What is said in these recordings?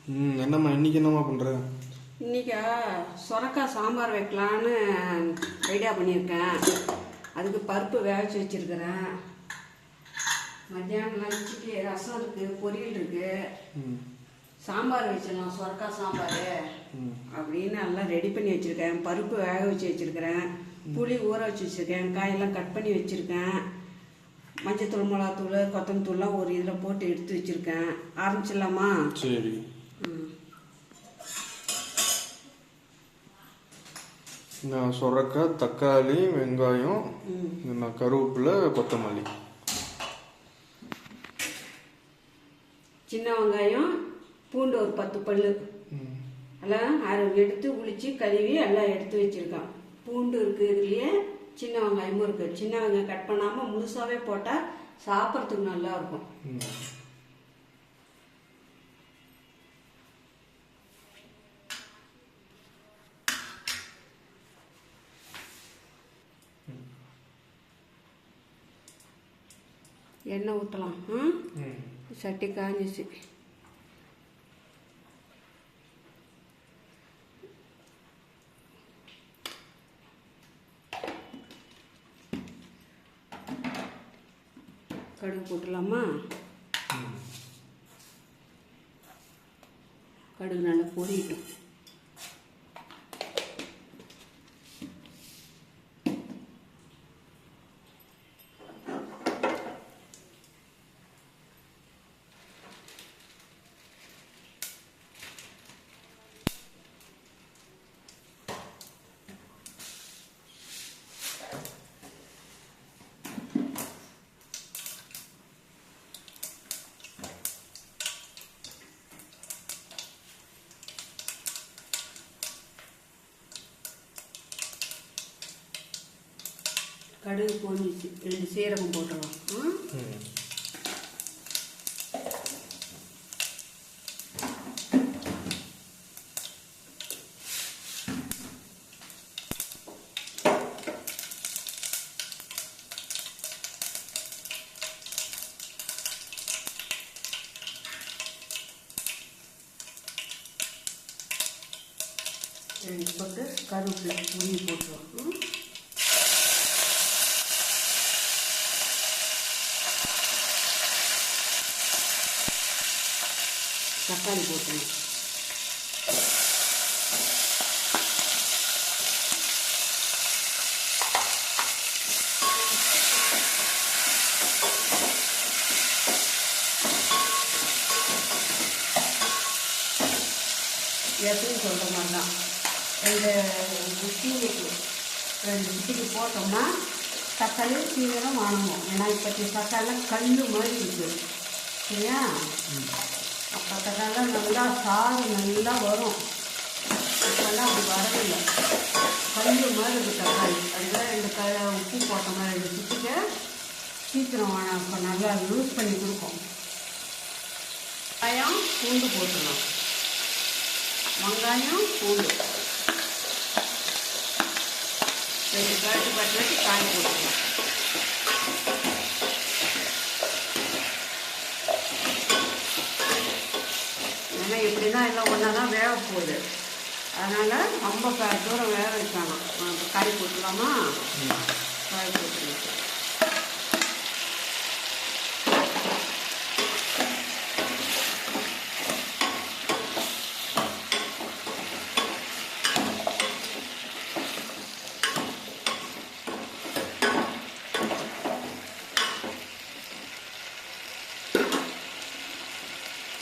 என்னம்மா இன்னைக்கு என்னம்மா பண்ணுற? இன்னைக்கா சொரக்காய் சாம்பார் வைக்கலான்னு ஐடியா பண்ணியிருக்கேன். அதுக்கு பருப்பு வேக வச்சுருக்கிறேன். மத்தியானம் லஞ்சுக்கு ரசம் இருக்குது, பொரியல் இருக்குது, சாம்பார் வச்சிடலாம், சொரக்காய் சாம்பார் அப்படின்னு எல்லாம் ரெடி பண்ணி வச்சுருக்கேன். பருப்பு வேக வச்சு வச்சுருக்கிறேன், புளி ஊற வச்சு வச்சுருக்கேன், காயெல்லாம் கட் பண்ணி வச்சுருக்கேன், மஞ்சத்தூள், மிளகாத்தூள், கொத்தமத்தூள்லாம் ஒரு இதில் போட்டு எடுத்து வச்சுருக்கேன். ஆரம்பிச்சிடலாமா? சரி. நான் சொரக்காய், தக்காளி, வெங்காயம், நான் கருவேப்பிலை, கொத்தமல்லி, சின்ன வெங்காயம், பூண்டு ஒரு 10 பல்லு எல்லாம் எடுத்து உளிச்சு கழுவி எல்லாம் எடுத்து வச்சுருக்கேன். பூண்டு இருக்குது, இதுலேயே சின்ன வெங்காயமும் இருக்குது. சின்ன வெங்காயம் கட் பண்ணாமல் முழுசாகவே போட்டால் சாப்பிட்றதுக்கு நல்லா இருக்கும். எண்ணெய் ஊற்றலாம். சட்டி காஞ்சிச்சு. கடுகு போட்டுடலாமா? கடுகு நல்லா பொரியட்டும். கடுகு பொரிஞ்சிச்சு, 2 சீரகம் போட்டுடலாம். போட்டு கருவேப்பிலை உருவி போட்டுருவோம். தக்காளி போட்டுருவோம். எப்படின்னு சொல்கிற மாதிரி தான் 2 சிட்டிக்கு போட்டோம்னா தக்காளி சீக்கிரம் வாங்கணும். ஏன்னா இப்போ தக்காளிலாம் கல் மாதிரி இருக்குது, சரியா? அப்போ தக்காளிலாம் நல்லா சாறு நல்லா வரும். இப்போல்லாம் அப்படி வரவில்லை, கல் மாதிரி இருக்குது தக்காளி. அதுதான் 2 உப்பு போட்டோம்னா 2 சிட்டிக்கு சீக்கிரம் இப்போ நல்லா லூஸ் பண்ணி கொடுக்கும். வெங்காயம், பூண்டு போட்டுடலாம். வெங்காயம், பூண்டு 2 கட்டு வச்சு காய் போட்டுக்கலாம். ஏன்னா எப்படின்னா எல்லாம் ஒன்றா தான் வேக போகுது, அதனால் ரொம்ப தூரம் வேக வைக்கணும். காய் போட்டுக்கலாமா? காய் போட்டுக்கலாம்.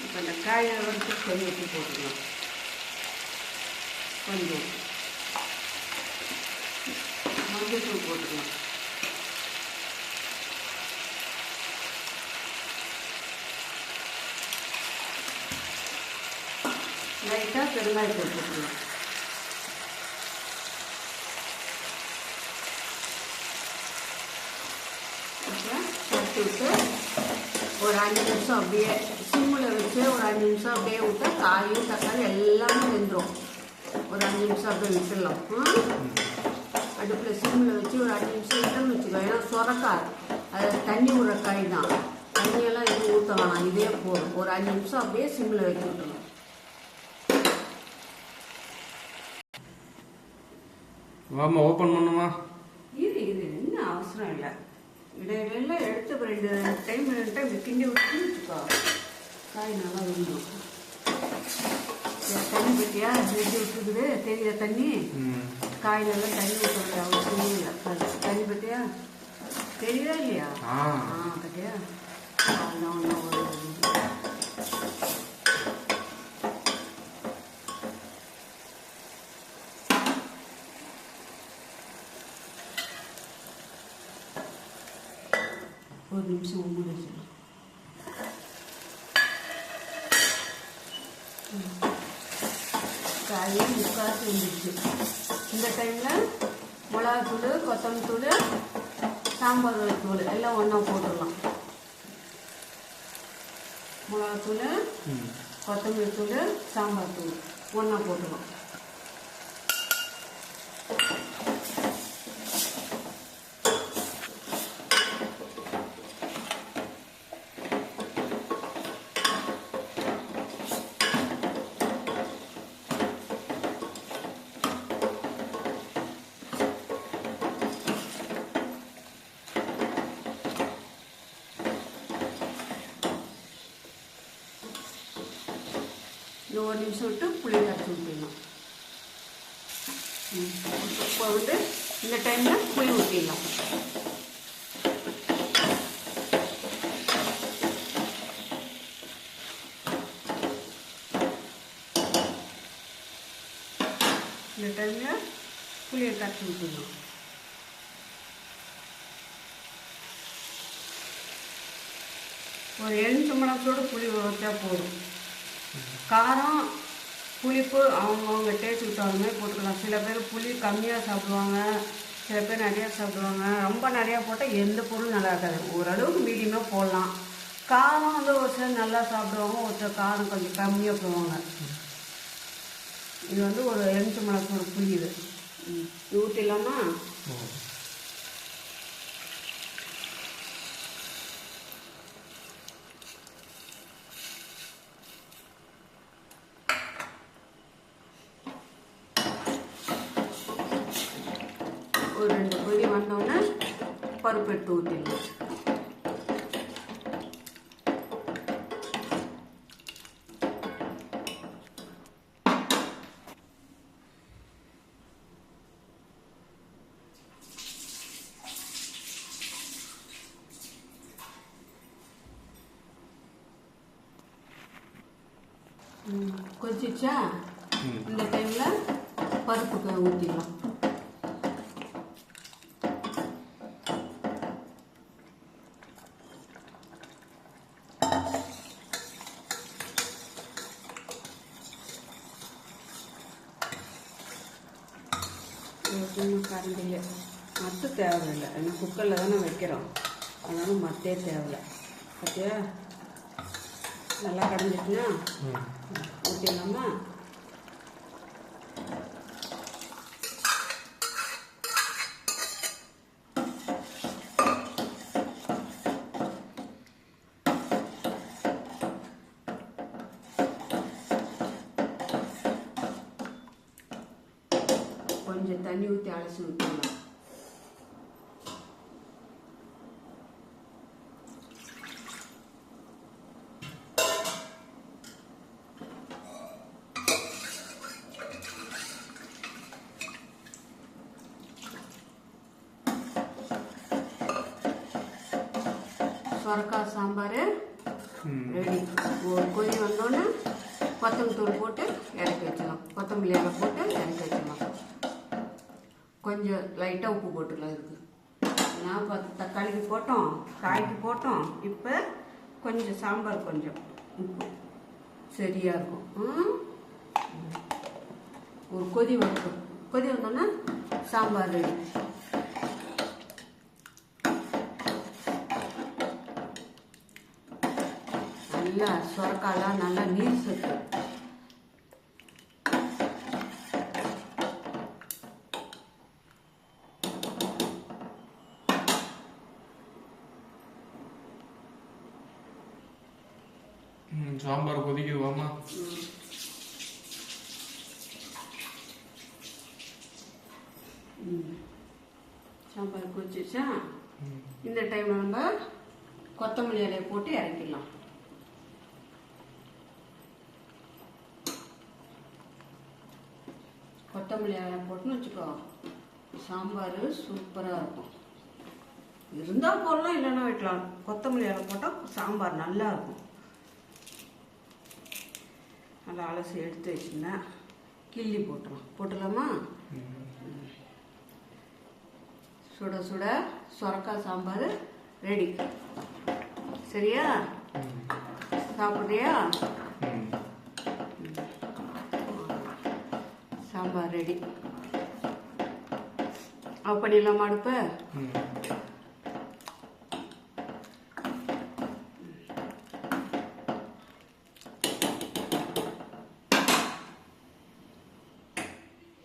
இப்போ இந்த காயை வந்து கொஞ்சம் ஊற்றி போட்டுக்கலாம். கொஞ்சம் மஞ்சள் போட்டுக்கலாம். லைட்டாக பெருங்காயத்தை போட்டுக்கலாம். அப்புறம் தட்டி விட்டு ஒரு 5 நிமிஷம் அப்படியே சிம்மில் வச்சு ஒரு 5 நிமிஷம் அப்படியே விட்டா காயும் தக்காளி எல்லாமே வெந்துடும். ஒரு 5 நிமிஷம் அப்படியே விட்டுடலாம். அடுப்பில் சிம்மில் வச்சு ஒரு 5 நிமிஷம் விட்டோம்னு வச்சுக்கோ. ஏன்னா சொரக்காய் அது தண்ணி விடுற காய் தான், தண்ணியெல்லாம் எதுவும் ஊற்ற வேணாம், இதே போதும். ஒரு 5 நிமிஷம் அப்படியே சிம்மில் வச்சு விட்டுணும். வாமா ஓப்பன் பண்ணுமா. இது என்ன அவசரம் இல்லை. இடையில எடுத்து 2 டைம் கிண்டி விட்டு வச்சுக்கோ. காய் நல்லா விழுந்துடும். தண்ணி பற்றியா வெட்டி விட்டுருக்குது தெரியுதா தண்ணி? காயிலெல்லாம் தண்ணி ஊற்றுறது அவசியமே இல்லை. தண்ணி பற்றியா தெரியுதா இல்லையா? பற்றியா அதெல்லாம் ஒன்றும் ஒரு நிமிஷம் மூடி வச்சிடலாம். காயும் முக்காசு வந்துடுச்சு. இந்த டைமில் மிளகாத்தூள், கொத்தமல்லி தூள், சாம்பார் தூள் எல்லாம் ஒன்றா போட்டுடலாம். மிளகாத்தூள், கொத்தமல்லி தூள், சாம்பார் தூள் ஒன்றா போட்டுடலாம். இந்த ஒரு நிமிஷம் விட்டு புளியை கரைச்சி ஊற்றிடலாம். இப்போ வந்து இந்த டைமில் புளி ஊற்றிடலாம். இந்த டைமில் புளியை கரைச்சி ஊற்றிடலாம். ஒரு எலுமிச்சம்பழத்தோட புளி ஊற்றா போதும். காரம் புளிப்பு அவங்கவுங்க டேஸ்ட்டுக்கு தகுந்த மாதிரி போட்டுக்கலாம். சில பேர் புளி கம்மியாக சாப்பிடுவாங்க, சில பேர் நிறையா சாப்பிடுவாங்க. ரொம்ப நிறையா போட்டால் எந்த பொருளும் நல்லா இருக்காது. ஓரளவுக்கு மீடியமாக போடலாம். காரம் வந்து ஒரு சிலர் நல்லா சாப்பிடுவாங்க, ஒரு சிலர் காரம் கொஞ்சம் கம்மியாக போடுவாங்க. இது வந்து ஒரு எலுமிச்சம்பழத்தோட புளி இது ஊற்றிடலாமா? ஒரு 2 கொதி வந்தோடனே பருப்பு எடுத்து ஊற்றிடலாம். கொதிச்சிச்சா? இந்த டைமில் பருப்புக்கு ஊற்றிடலாம். கரண்டில் மத்து தேவையில்லை, ஏன்னா குக்கரில் தானே வைக்கிறோம், அதனால மத்தே தேவையில்லை. பார்த்தியா நல்லா கடைஞ்சிட்டுனா ஊற்றிடலாமா? கொஞ்சம் தண்ணி ஊற்றி அலசி ஊற்றிடலாம். சொரக்காய் சாம்பார் ரெடி. ஒரு கொதி வந்தோடனே கொத்தமல்லி தூள் போட்டு இறக்கி வச்சிடலாம். கொத்தமல்லி இலை போட்டு இறக்கி வச்சிடலாம். கொஞ்சம் லைட்டாக உப்பு போட்டுக்கலாம். இதுக்கு நான் 10 தக்காளிக்கு போட்டோம், காய்க்கு போட்டோம். இப்போ கொஞ்சம் சாம்பார் கொஞ்சம் உப்பு சரியாக இருக்கும். ஒரு கொதி வரட்டும். கொதி வந்தோன்னா சாம்பார் ரெடி. நல்லா சொரக்காலாம் நல்லா நீர் சத்து. சாம்பார் கொதிக்குவாமா? சாம்பார் கொதிச்சிச்சா இந்த டைமில் நம்ம கொத்தமல்லி இலையை போட்டு இறக்கிடலாம். கொத்தமல்லி இலையை போட்டுன்னு வச்சுக்கோ, சாம்பார் சூப்பராக இருக்கும். இருந்தால் போடலாம், இல்லைன்னா வைக்கலாம். கொத்தமல்லி இலை போட்டால் சாம்பார் நல்லா இருக்கும். நல்லா அலசி எடுத்து வச்சுருந்தேன், கிள்ளி போட்டுடலாமா? சுட சுட சொரக்காய் சாம்பார் ரெடி. சரியா? சாப்பிட்றியா? சாம்பார் ரெடி. ஆஃப் பண்ணிடலாமா அடுப்பை?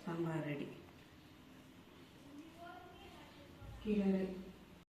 சாம்பார் ரெடி. கீழே